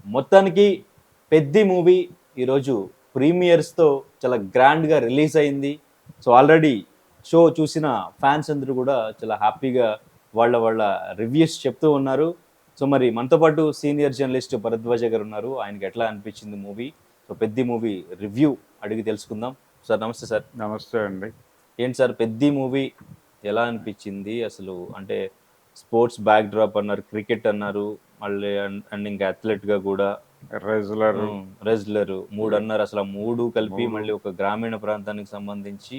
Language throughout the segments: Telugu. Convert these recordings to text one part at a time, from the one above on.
మొత్తానికి 'పెద్ది' మూవీ ఈరోజు ప్రీమియర్స్‌తో చాలా గ్రాండ్‌గా రిలీజ్ అయింది. సో, ఆల్రెడీ షో చూసిన ఫ్యాన్స్ అందరూ కూడా చాలా హ్యాపీగా వాళ్ళ రివ్యూస్ చెప్తూ ఉన్నారు. సో, మరి మనతో పాటు సీనియర్ జర్నలిస్ట్ భరద్వాజ గారు ఉన్నారు. ఆయనకి ఎట్లా అనిపించింది movie? So, 'Peddi' movie review అడిగి తెలుసుకుందాం. సార్ నమస్తే సార్. నమస్తే అండి. ఏంటి సార్ 'పెద్ది' మూవీ ఎలా అనిపించింది? అసలు అంటే స్పోర్ట్స్ బ్యాక్ డ్రాప్ అన్నారు, క్రికెట్ అన్నారు, మళ్ళీ అండ్ ఇంకా అథ్లెట్‌గా గూడా రెజ్లరు రెజ్లర్ 3 అన్నారు. అసలు ఆ 3 కలిపి 3 మళ్ళీ ఒక గ్రామీణ ప్రాంతానికి సంబంధించి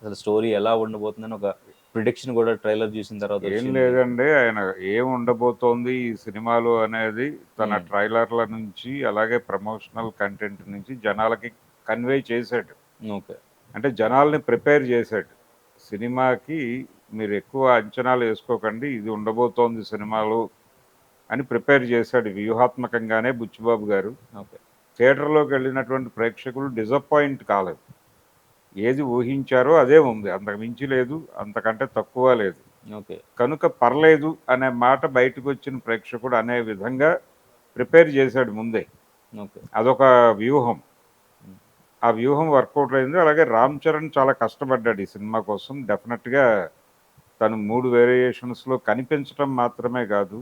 అసలు స్టోరీ ఎలా ఉండబోతుందని ఒక ప్రిడిక్షన్ కూడా ట్రైలర్ చూసిన తర్వాత ఏం వచ్చింది. లేదండి. ఆయన ఏం ఉండబోతోంది ఈ సినిమాలో అనేది తన హ్మ్. ట్రైలర్‌ల నుంచి, అలాగే ప్రమోషనల్ కంటెంట్ నుంచి జనాలకి కన్వే చేశాడు. ఓకే. అంటే జనాల్ని ప్రిపేర్ చేశాడు. సినిమాకి మీరు ఎక్కువ అంచనాలు ఏసుకోకండి. ఇది ఉండబోతోంది సినిమాలో అని ప్రిపేర్ చేశాడు వ్యూహాత్మకంగానే బుచ్చిబాబు గారు. ఓకే. థియేటర్‌లోకెళ్ళినటువంటి ప్రేక్షకులు డిసప్పాయింట్ కాలేదు. ఏది ఊహించారో అదే ఉంది. అంతకు మించి లేదు. అంతకంటే తక్కువ లేదు. ఓకే. కనుక పర్లేదు అనే మాట బయటకొచ్చిన ప్రేక్షకుడు అనే విధంగా ప్రిపేర్ చేశాడు ముందే. ఓకే. అదొక వ్యూహం. హ్మ్. ఆ వ్యూహం వర్కౌట్ అయింది. అలాగే రామ్ చరణ్ చాలా కష్టపడ్డాడు ఈ సినిమా కోసం. డెఫినెట్‌గా తను 3 వేరియేషన్స్‌లో కనిపించటం మాత్రమే కాదు,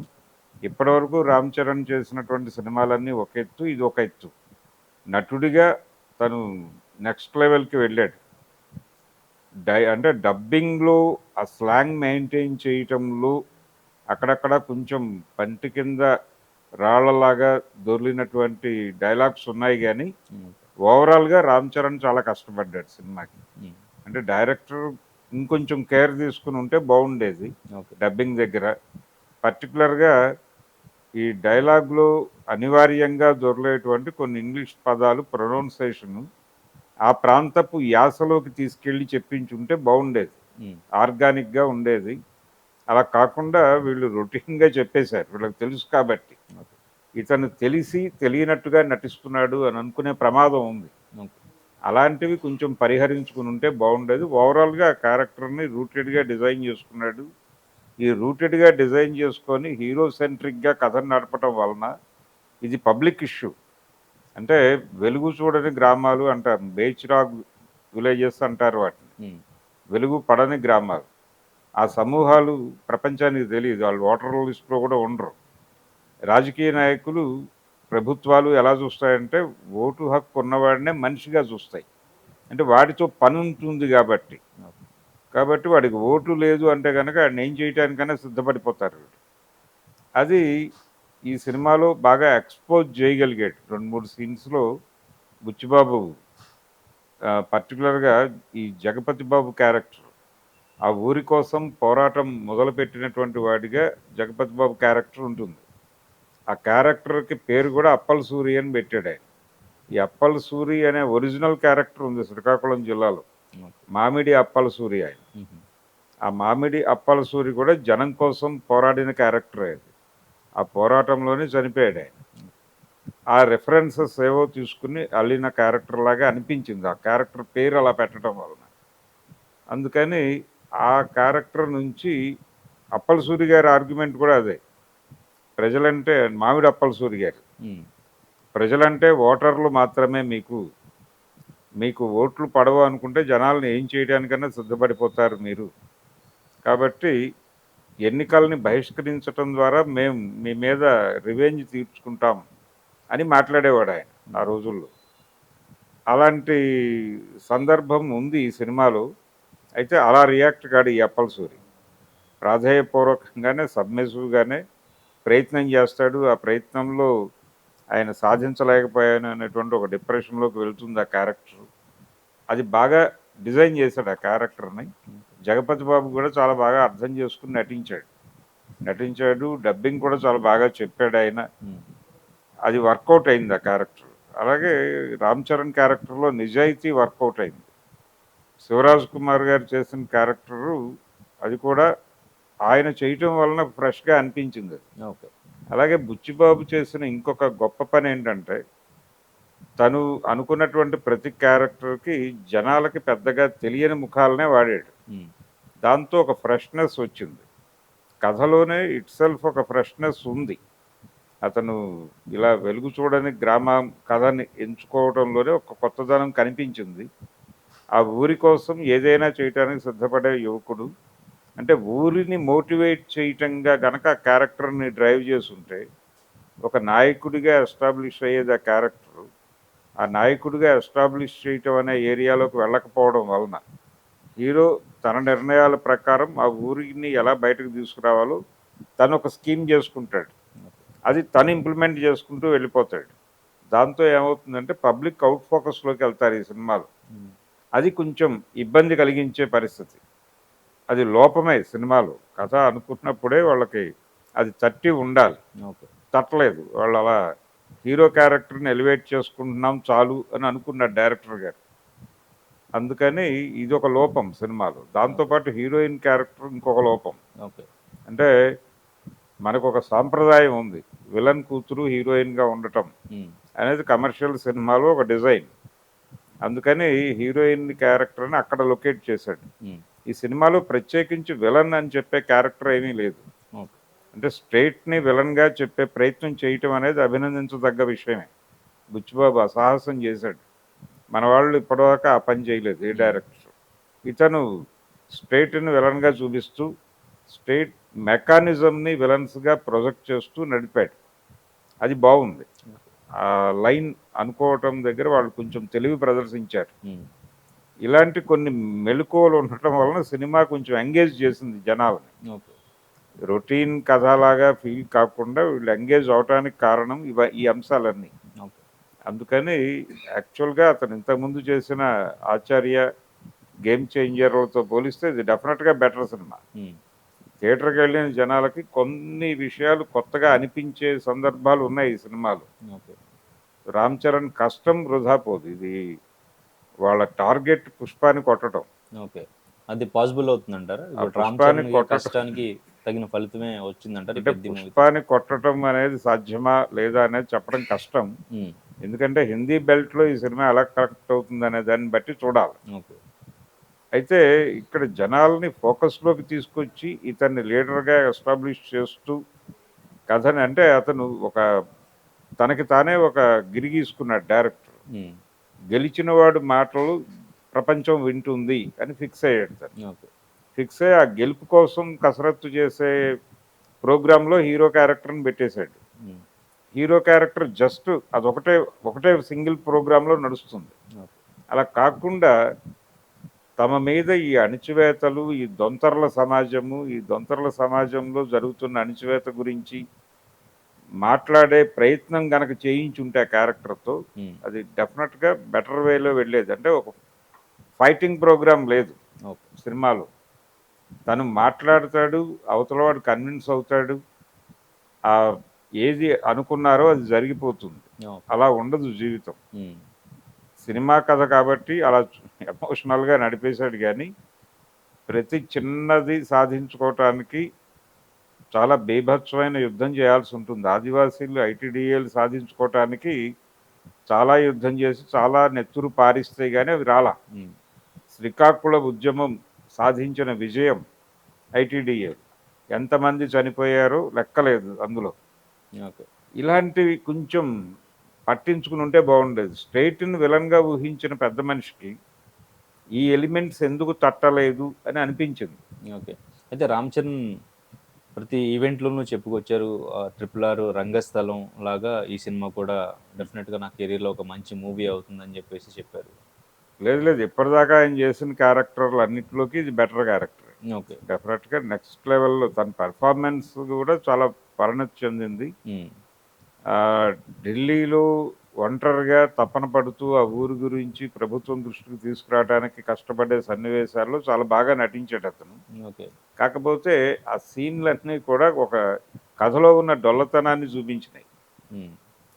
ఇప్పటివరకు రామ్ చరణ్ చేసినటువంటి సినిమాలన్నీ ఒక ఎత్తు, ఇది ఒక ఎత్తు. నటుడిగా తను నెక్స్ట్ లెవెల్‌కి వెళ్ళాడు. అంటే డబ్బింగ్‌లో ఆ స్లాంగ్ మెయింటైన్ చేయటంలో అక్కడక్కడ కొంచెం పంటి కింద రాళ్ళలాగా దొర్లినటువంటి డైలాగ్స్ ఉన్నాయి కానీ హ్మ్. ఓవరాల్గా రామ్ చరణ్ చాలా కష్టపడ్డాడు సినిమాకి. హ్మ్. అంటే డైరెక్టర్ ఇంకొంచెం కేర్ తీసుకుని ఉంటే బాగుండేది ఓకే. డబ్బింగ్ దగ్గర. పర్టికులర్గా ఈ డైలాగ్లో అనివార్యంగా దొరలేటువంటి కొన్ని ఇంగ్లీష్ పదాలు ప్రొనౌన్సేషను ఆ ప్రాంతపు యాసలోకి తీసుకెళ్ళి చెప్పించుంటే బాగుండేది, హ్మ్. ఆర్గానిక్గా ఉండేది. అలా కాకుండా వీళ్ళు రొటీన్గా చెప్పేశారు, వీళ్ళకి తెలుసు కాబట్టి. ఓకే. ఇతను తెలిసి తెలియనట్టుగా నటిస్తున్నాడు అని అనుకునే ప్రమాదం ఉంది. ఓకే. అలాంటివి కొంచెం పరిహరించుకుని ఉంటే బాగుండేది. ఓవరాల్గా ఆ క్యారెక్టర్ని రూటెడ్గా డిజైన్ చేసుకున్నాడు. ఈ రూటెడ్గా డిజైన్ చేసుకొని హీరో సెంట్రిక్గా కథను నడపటం వలన ఇది పబ్లిక్ ఇష్యూ. అంటే వెలుగు చూడని గ్రామాలు అంటారు, బేచిరాగ్ విలేజెస్ అంటారు వాటిని. హ్మ్. వెలుగు పడని గ్రామాలు. ఆ సమూహాలు ప్రపంచానికి తెలియదు, వాళ్ళు ఓటర్ లిస్టులో కూడా ఉండరు. రాజకీయ నాయకులు, ప్రభుత్వాలు ఎలా చూస్తాయంటే ఓటు హక్కు ఉన్నవాడినే మనిషిగా చూస్తాయి. అంటే వాడితో పని ఉంటుంది కాబట్టి. ఓకే. కాబట్టి వాడికి ఓటు లేదు అంటే కనుక ఆయన ఏం చేయడానికైనా సిద్ధపడిపోతారు. అది ఈ సినిమాలో బాగా ఎక్స్పోజ్ చేయగలిగాడు. 2-3 సీన్స్లో బుచ్చిబాబు పర్టికులర్గా ఈ జగపతి బాబు క్యారెక్టర్, ఆ ఊరి కోసం పోరాటం మొదలుపెట్టినటువంటి వాడిగా జగపతి బాబు క్యారెక్టర్ ఉంటుంది. ఆ క్యారెక్టర్కి పేరు కూడా అప్పల్ సూరి అని పెట్టాడు ఆయన. ఈ అప్పల్ సూరి అనే ఒరిజినల్ క్యారెక్టర్ ఉంది శ్రీకాకుళం జిల్లాలో, ఓకే. మామిడి అప్పల్ సూరి ఆయన. హుహు. ఆ మామిడి అప్పల్ సూరి కూడా జనం కోసం పోరాడిన క్యారెక్టరే అది. ఆ పోరాటంలోనే చనిపోయాడు ఆయన. ఆ రెఫరెన్సెస్ ఏవో తీసుకుని అల్లిన క్యారెక్టర్ లాగా అనిపించింది ఆ క్యారెక్టర్ పేరు అలా పెట్టడం వలన. అందుకని ఆ క్యారెక్టర్ నుంచి అప్పల్ సూరి గారి ఆర్గ్యుమెంట్ కూడా అదే. ప్రజలంటే మామిడి అప్పల్ సూరి గారు, హ్మ్. ప్రజలంటే ఓటర్లు మాత్రమే, మీకు మీకు ఓట్లు పడవు అనుకుంటే జనాలను ఏం చేయడానికన్నా సిద్ధపడిపోతారు మీరు. కాబట్టి ఎన్నికల్ని బహిష్కరించడం ద్వారా మేము మీ మీద రివెంజ్ తీర్చుకుంటాం అని మాట్లాడేవాడు ఆయన ఆ రోజుల్లో. అలాంటి సందర్భం ఉంది ఈ సినిమాలో. అయితే అలా రియాక్ట్ కాడు ఈ అప్పల్ సూరి. ప్రాధేయపూర్వకంగానే, సబ్మిసివ్గానే ప్రయత్నం చేస్తాడు. ఆ ప్రయత్నంలో ఆయన సాధించలేకపోయాను అనేటువంటి ఒక డిప్రెషన్లోకి వెళ్తుంది ఆ క్యారెక్టర్. అది బాగా డిజైన్ చేశాడు ఆ క్యారెక్టర్ని. జగపతి బాబు కూడా చాలా బాగా అర్థం చేసుకుని నటించాడు. డబ్బింగ్ కూడా చాలా బాగా చెప్పాడు ఆయన. హ్మ్. అది వర్కౌట్ అయింది ఆ క్యారెక్టర్. అలాగే రామ్ చరణ్ క్యారెక్టర్లో నిజాయితీ వర్కౌట్ అయింది. శివరాజ్ కుమార్ గారు చేసిన క్యారెక్టరు అది కూడా ఆయన చేయటం వలన ఫ్రెష్గా అనిపించింది అది. ఓకే. అలాగే బుచ్చిబాబు చేసిన ఇంకొక గొప్ప పని ఏంటంటే తను అనుకున్నటువంటి ప్రతి క్యారెక్టర్కి జనాలకి పెద్దగా తెలియని ముఖాలనే వాడాడు. హ్మ్. దాంతో ఒక ఫ్రెష్నెస్ వచ్చింది. కథలోనే ఇట్ సెల్ఫ్ ఒక ఫ్రెష్నెస్ ఉంది. అతను ఇలా వెలుగు చూడని గ్రామ కథని ఎంచుకోవడంలోనే ఒక కొత్తదనం కనిపించింది. ఆ ఊరి కోసం ఏదైనా చేయటానికి సిద్ధపడే యువకుడు, అంటే ఊరిని మోటివేట్ చేయటంగా గనక ఆ క్యారెక్టర్ని డ్రైవ్ చేసుంటే ఒక నాయకుడిగా ఎస్టాబ్లిష్ అయ్యేది ఆ క్యారెక్టర్. ఆ నాయకుడిగా ఎస్టాబ్లిష్ చేయటం అనే ఏరియాలోకి వెళ్ళకపోవడం వలన హీరో తన నిర్ణయాల ప్రకారం ఆ ఊరిని ఎలా బయటకు తీసుకురావాలో తను ఒక స్కీమ్ చేసుకుంటాడు. అది తను ఇంప్లిమెంట్ చేసుకుంటూ వెళ్ళిపోతాడు. దాంతో ఏమవుతుందంటే పబ్లిక్ అవుట్ ఫోకస్లోకి వెళ్తారు ఈ సినిమాలో. అది కొంచెం ఇబ్బంది కలిగించే పరిస్థితి. అది లోపమే సినిమాలో. కథ అనుకున్నప్పుడే వాళ్ళకి అది తట్టి ఉండాలి. ఓకే. తట్టలేదు. వాళ్ళు అలా హీరో క్యారెక్టర్ని ఎలివేట్ చేసుకుంటున్నాం చాలు అని అనుకున్నాడు డైరెక్టర్ గారు. అందుకని ఇది ఒక లోపం సినిమాలో. దాంతోపాటు హీరోయిన్ క్యారెక్టర్ ఇంకొక లోపం. ఓకే. అంటే మనకు ఒక సాంప్రదాయం ఉంది, విలన్ కూతురు హీరోయిన్గా ఉండటం అనేది కమర్షియల్ సినిమాలో ఒక డిజైన్. అందుకని హీరోయిన్ క్యారెక్టర్ని అక్కడ లొకేట్ చేశాడు. ఈ సినిమాలో ప్రత్యేకించి విలన్ అని చెప్పే క్యారెక్టర్ ఏమీ లేదు. అంటే స్ట్రైట్ని విలన్గా చెప్పే ప్రయత్నం చేయటం అనేది అభినందించదగ్గ విషయమే. బుచ్చిబాబు అసాహసం చేశాడు. మన వాళ్ళు ఇప్పటిదాకా ఆ పని చేయలేదు ఏ డైరెక్టర్. ఇతను స్ట్రైట్ని విలన్గా చూపిస్తూ స్ట్రైట్ మెకానిజంని విలన్స్గా ప్రొజెక్ట్ చేస్తూ నడిపాడు. అది బాగుంది. ఆ లైన్ అనుకోవటం దగ్గర వాళ్ళు కొంచెం తెలివి ప్రదర్శించారు. ఇలాంటి కొన్ని మెలకువలు ఉండటం వలన సినిమా కొంచెం ఎంగేజ్ చేసింది జనాలని. రొటీన్ కథలాగా ఫీల్ కాకుండా వీళ్ళు ఎంగేజ్ అవటానికి కారణం ఈ అంశాలన్నీ. అందుకని యాక్చువల్గా అతను ఇంతకుముందు చేసిన ఆచార్య, గేమ్ చేంజర్లతో పోలిస్తే ఇది డెఫినెట్గా బెటర్ సినిమా. థియేటర్కి వెళ్ళిన జనాలకి కొన్ని విషయాలు కొత్తగా అనిపించే సందర్భాలు ఉన్నాయి ఈ సినిమాలో. రామ్ చరణ్ కష్టం వృధా పోదు. ఇది వాళ్ళ టార్గెట్ పుష్పాన్ని కొట్టడం. అది పాసిబుల్ అవుతుందంటారా? కష్టానికి తగిన ఫలితమే వచ్చిందంటారు. అంటే పుష్పాన్ని కొట్టడం అనేది సాధ్యమా లేదా అనేది చెప్పడం కష్టం. ఎందుకంటే హిందీ బెల్ట్లో ఈ సినిమా ఎలా కనెక్ట్ అవుతుంది అనే దాన్ని బట్టి చూడాలి. అయితే ఇక్కడ జనాల్ని ఫోకస్లోకి తీసుకొచ్చి ఇతన్ని లీడర్గా ఎస్టాబ్లిష్ చేస్తూ కథని, అంటే అతను ఒక తనకి తానే ఒక గిరి గీసుకున్నాడు డైరెక్టర్. గెలిచిన వాడు మాటలు ప్రపంచం వింటుంది అని ఫిక్స్ అయ్యాడు. తను ఫిక్స్ అయ్యి ఆ గెలుపు కోసం కసరత్తు చేసే ప్రోగ్రాంలో హీరో క్యారెక్టర్ని పెట్టేశాడు. హీరో క్యారెక్టర్ జస్ట్ ఒకటే సింగిల్ ప్రోగ్రాంలో నడుస్తుంది. అలా కాకుండా తమ మీద ఈ అణిచివేతలు, ఈ దొంతర్ల సమాజంలో జరుగుతున్న అణిచివేత గురించి మాట్లాడే ప్రయత్నం గనక చేయించుంటే ఆ క్యారెక్టర్తో అది డెఫినెట్గా బెటర్ వేలో వెళ్ళేది. అంటే ఒక ఫైటింగ్ ప్రోగ్రాం లేదు సినిమాలో. తను మాట్లాడతాడు, అవతలవాడు కన్విన్స్ అవుతాడు, ఏది అనుకున్నారో అది జరిగిపోతుంది. అలా ఉండదు జీవితం. సినిమా కథ కాబట్టి అలా ఎమోషనల్గా నడిపేశాడు. కానీ ప్రతి చిన్నది సాధించుకోవటానికి చాలా బీభత్సమైన యుద్ధం చేయాల్సి ఉంటుంది. ఆదివాసీలు ఐటీడీఏలు సాధించుకోవటానికి చాలా యుద్ధం చేసి చాలా నెత్తురు పారిస్తే కానీ అవి రాలా. శ్రీకాకుళ ఉద్యమం సాధించిన విజయం ఐటీడీఏ, ఎంతమంది చనిపోయారో లెక్కలేదు అందులో. ఇలాంటివి కొంచెం పట్టించుకుని ఉంటే బాగుండేది. స్ట్రైట్ని విలన్గా ఊహించిన పెద్ద మనిషికి ఈ ఎలిమెంట్స్ ఎందుకు తట్టలేదు అని అనిపించింది. అయితే రామ్ చరణ్ ప్రతి ఈవెంట్లోనూ చెప్పుకొచ్చారు, RRR రంగస్థలం లాగా ఈ సినిమా కూడా డెఫినెట్గా నా కెరీర్లో ఒక మంచి మూవీ అవుతుందని చెప్పారు. లేదు, ఇప్పటిదాకా ఆయన చేసిన క్యారెక్టర్లు అన్నింటిలోకి ఇది బెటర్ క్యారెక్టర్. డెఫినెట్గా నెక్స్ట్ లెవెల్లో తన పెర్ఫార్మెన్స్ కూడా చాలా పరిణతి చెందింది. ఢిల్లీలో ఒంటరిగా తపన పడుతూ ఆ ఊరు గురించి ప్రభుత్వం దృష్టికి తీసుకురావడానికి కష్టపడే సన్నివేశాల్లో చాలా బాగా నటించాడు అతను. కాకపోతే ఆ సీన్లన్నీ కూడా ఒక కథలో ఉన్న డొల్లతనాన్ని చూపించినాయి.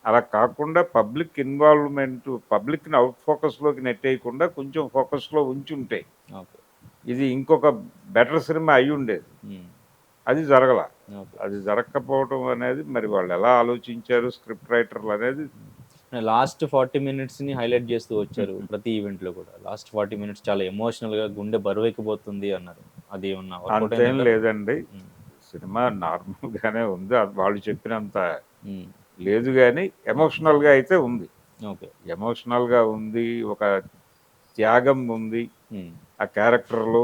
అలా కాకుండా పబ్లిక్ ఇన్వాల్వ్మెంట్, పబ్లిక్ని అవుట్ ఫోకస్లోకి నెట్టేయకుండా కొంచెం ఫోకస్లో ఉంచుంటే ఇది ఇంకొక బెటర్ సినిమా అయి ఉండేది. అది జరగల. అది జరగకపోవడం అనేది మరి వాళ్ళు ఎలా ఆలోచించారు స్క్రిప్ట్ రైటర్లు అనేది. లాస్ట్ 40 minutesని హైలైట్ చేస్తూ వచ్చారు ప్రతి ఈవెంట్లో కూడా. లాస్ట్ 40 minutes చాలా ఎమోషనల్గా గుండె బరువెక్కిపోతుంది అన్నారు. అది ఏమన్నా అంతేం లేదండి, సినిమా నార్మల్గానే ఉంది. వాళ్ళు చెప్పినంత ఉమ్, లేదు కానీ ఎమోషనల్గా అయితే ఉంది. ఓకే. ఎమోషనల్గా ఉంది, ఒక త్యాగం ఉంది ఉమ్, ఆ క్యారెక్టర్లో.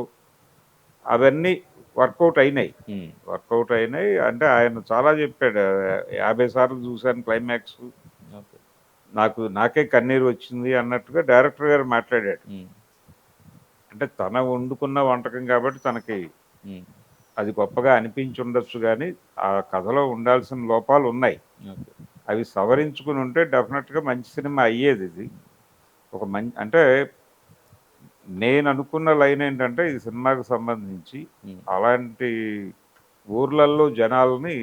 అవన్నీ వర్కౌట్ అయినాయి. ఉమ్, వర్కౌట్ అయినాయి అంటే ఆయన చాలా చెప్పాడు. 50 సార్లు చూశాను క్లైమాక్స్, ఓకే. నాకే కన్నీరు వచ్చింది అన్నట్టుగా డైరెక్టర్ గారు మాట్లాడాడు. ఉమ్, అంటే తన వండుకున్న వంటకం కాబట్టి తనకి ఉమ్, అది గొప్పగా అనిపించి ఉండొచ్చు, కానీ ఆ కథలో ఉండాల్సిన లోపాలు ఉన్నాయి. ఓకే. అవి సవరించుకుని ఉంటే డెఫినెట్గా మంచి సినిమా అయ్యేది. ఇది ఒక మంచి అంటే నేను అనుకున్న లైన్ ఏంటంటే ఈ సినిమాకు సంబంధించి ఉమ్, అలాంటి ఊర్లల్లో జనాల్ని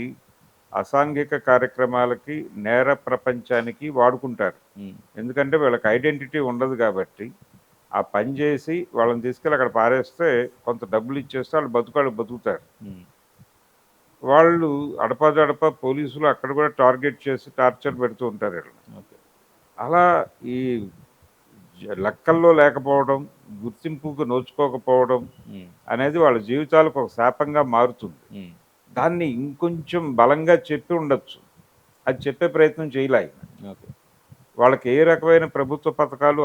అసాంఘిక కార్యక్రమాలకి, నేర ప్రపంచానికి వాడుకుంటారు. ఉమ్, ఎందుకంటే వీళ్ళకి ఐడెంటిటీ ఉండదు కాబట్టి ఆ పని చేసి వాళ్ళని తీసుకెళ్ళి అక్కడ పారేస్తే కొంత డబ్బులు ఇచ్చేస్తే వాళ్ళు బతుకుతారు. ఉమ్, వాళ్ళు అడపాదడపా పోలీసులు అక్కడ కూడా టార్గెట్ చేసి టార్చర్ పెడుతూ ఉంటారు వీళ్ళని. ఓకే. అలా ఈ లెక్కల్లో లేకపోవడం, గుర్తింపుకు నోచుకోకపోవడం ఉమ్, అనేది వాళ్ళ జీవితాలకు ఒక శాపంగా మారుతుంది. ఉమ్, దాన్ని ఇంకొంచెం బలంగా చెప్పి ఉండొచ్చు. అది చెప్పే ప్రయత్నం చేయలే ఆయన. ఓకే. వాళ్ళకి ఏ రకమైన ప్రభుత్వ పథకాలు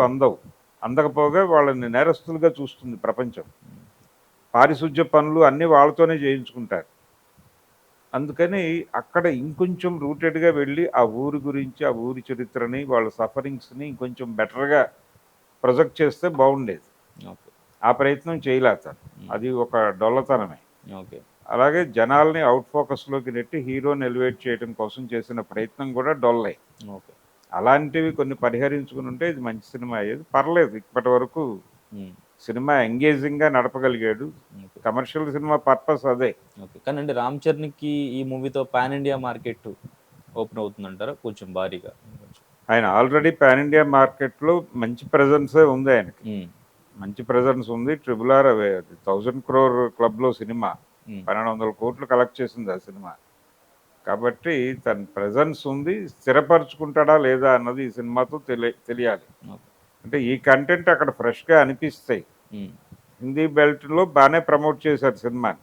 అందకపోగా వాళ్ళని నేరస్తులుగా చూస్తుంది ప్రపంచం. పారిశుధ్య పనులు అన్నీ వాళ్ళతోనే చేయించుకుంటారు. అందుకని అక్కడ ఇంకొంచెం రూటెడ్గా వెళ్ళి ఆ ఊరి గురించి, ఆ ఊరి చరిత్రని, వాళ్ళ సఫరింగ్స్ని ఇంకొంచెం బెటర్గా ప్రొజెక్ట్ చేస్తే బాగుండేది. ఓకే. ఆ ప్రయత్నం చేయలే అతను. అది ఒక డొల్లతనమే. ఓకే. అలాగే జనాల్ని అవుట్ ఫోకస్లోకి నెట్టి హీరోని ఎలివేట్ చేయడం కోసం చేసిన ప్రయత్నం కూడా డొల్లే. ఓకే. అలాంటివి కొన్ని పరిహరించుకుని ఉంటే ఇది మంచి సినిమా అయ్యేది. పర్లేదు, ఇప్పటి వరకు ఉమ్, సినిమా ఎంగేజింగ్గా నడపగలిగాడు. ఓకే. కమర్షియల్ సినిమా పర్పస్ అదే. ఓకే. కానీ అంటే రామ్ చరణ్కి ఈ మూవీతో పాన్ ఇండియా మార్కెట్ ఓపెన్ అవుతుందంటారా కొంచెం భారీగా? ఆయన ఆల్రెడీ పాన్ ఇండియా మార్కెట్లో మంచి ప్రెజెన్సే ఉంది ఆయనకి. ఉమ్, మంచి ప్రెజెన్స్ ఉంది. RRR 1000 crore క్లబ్లో సినిమా ఉమ్, 1200 కోట్లు కలెక్ట్ చేసింది ఆ సినిమా. కాబట్టి తన ప్రెజెన్స్ ఉంది. స్థిరపరచుకుంటాడా లేదా అన్నది ఈ సినిమాతో తెలియాలి. ఓకే. అంటే ఈ కంటెంట్ అక్కడ ఫ్రెష్గా అనిపిస్తాయి. ఉమ్, హిందీ బెల్ట్లో బాగానే ప్రమోట్ చేశారు సినిమాని.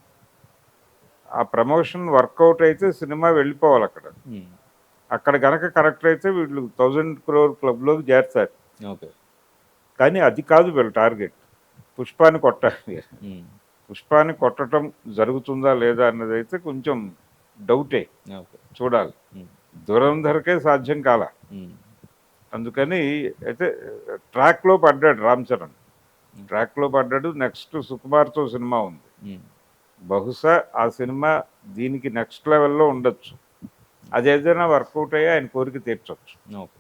ఆ ప్రమోషన్ వర్కౌట్ అయితే సినిమా వెళ్ళిపోవాలి అక్కడ. ఉమ్, అక్కడ గనక కరెక్ట్ అయితే వీళ్ళు 1000 crore క్లబ్లోకి చేరుతారు. ఓకే. కానీ అది కాదు వీళ్ళ టార్గెట్. పుష్పాన్ని కొట్టాలి. ఉమ్, పుష్పాన్ని కొట్టడం జరుగుతుందా లేదా అన్నది అయితే కొంచెం డౌటే. ఓకే. చూడాలి. ఉమ్, దురంధర్కే సాధ్యం కాల. ఉమ్, అందుకని అయితే ట్రాక్లో పడ్డాడు రామ్ చరణ్. ట్రాక్లో పడ్డాడు. నెక్స్ట్ సుకుమార్తో సినిమా ఉంది. ఉమ్, బహుశా ఆ సినిమా దీనికి నెక్స్ట్ లెవెల్లో ఉండొచ్చు. అది ఏదైనా వర్కౌట్ అయ్యి ఆయన కోరిక తీర్చొచ్చు. ఓకే.